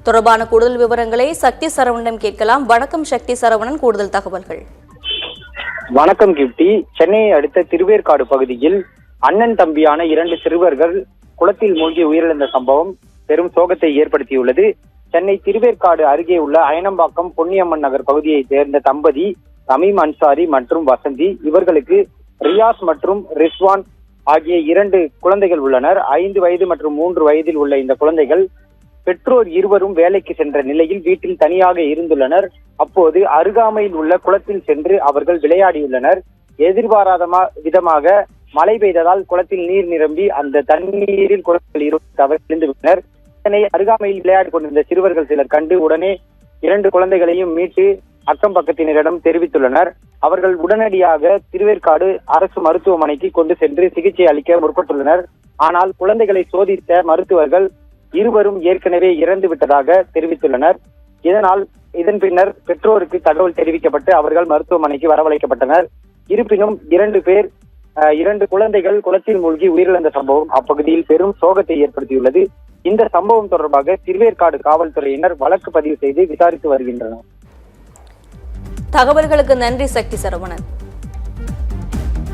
தொடர்பான கூடுதல் விவரங்களை சக்தி சரவணனிடம் கேட்கலாம். வணக்கம் சக்தி சரவணன், கூடுதல் தகவல்கள். வணக்கம் கிப்டி. சென்னையை அடுத்த திருவேற்காடு பகுதியில் அண்ணன் தம்பியான 2 சிறுவர்கள் குளத்தில் மூழ்கி உயிரிழந்த சம்பவம் பெரும் சோகத்தை ஏற்படுத்தியுள்ளது. சென்னை திருவேற்காடு அருகே உள்ள அயனம்பாக்கம் பொன்னியம்மன் நகர் பகுதியை சேர்ந்த தம்பதி தமீம் அன்சாரி மற்றும் வசந்தி. இவர்களுக்கு ரியாஸ் மற்றும் ரிஸ்வான் ஆகிய 2 குழந்தைகள் உள்ளனர். 5 வயது மற்றும் 3 வயதில் உள்ள இந்த குழந்தைகள் பெற்றோர் இருவரும் வேலைக்கு சென்ற நிலையில் வீட்டில் தனியாக இருந்துள்ளனர். அப்போது அருகாமையில் உள்ள குளத்தில் சென்று அவர்கள் விளையாடியுள்ளனர். எதிர்பாராத விதமாக மழை பெய்ததால் குளத்தில் நீர் நிரம்பி அந்த தண்ணீரில் குழந்தைகள் தவறிந்து விட்டனர். இதனை அருகாமையில் விளையாடி கொண்டிருந்த சிறுவர்கள் சிலர் கண்டு உடனே 2 குழந்தைகளையும் மீட்டு அக்கம் பக்கத்தினரிடம் தெரிவித்துள்ளனர். அவர்கள் உடனடியாக திருவேற்காடு அரசு மருத்துவமனைக்கு கொண்டு சென்று சிகிச்சை அளிக்க முற்பட்டுள்ளனர். ஆனால் குழந்தைகளை சோதித்த மருத்துவர்கள் இருவரும் ஏற்கனவே இறந்து விட்டதாக தெரிவித்துள்ளனர். இதன் பின்னர் பெற்றோருக்கு தகவல் தெரிவிக்கப்பட்டு அவர்கள் மருத்துவமனைக்கு வரவழைக்கப்பட்டனர். இருப்பினும் 2 குழந்தைகள் குளத்தில் மூழ்கி உயிரிழந்த சம்பவம் அப்பகுதியில் பெரும் சோகத்தை ஏற்படுத்தியுள்ளது. இந்த சம்பவம் தொடர்பாக திருவேற்காடு காவல்துறையினர் வழக்கு பதிவு செய்து விசாரித்து வருகின்றனர். தகவல்களுக்கு நன்றி சக்தி சரவணன்.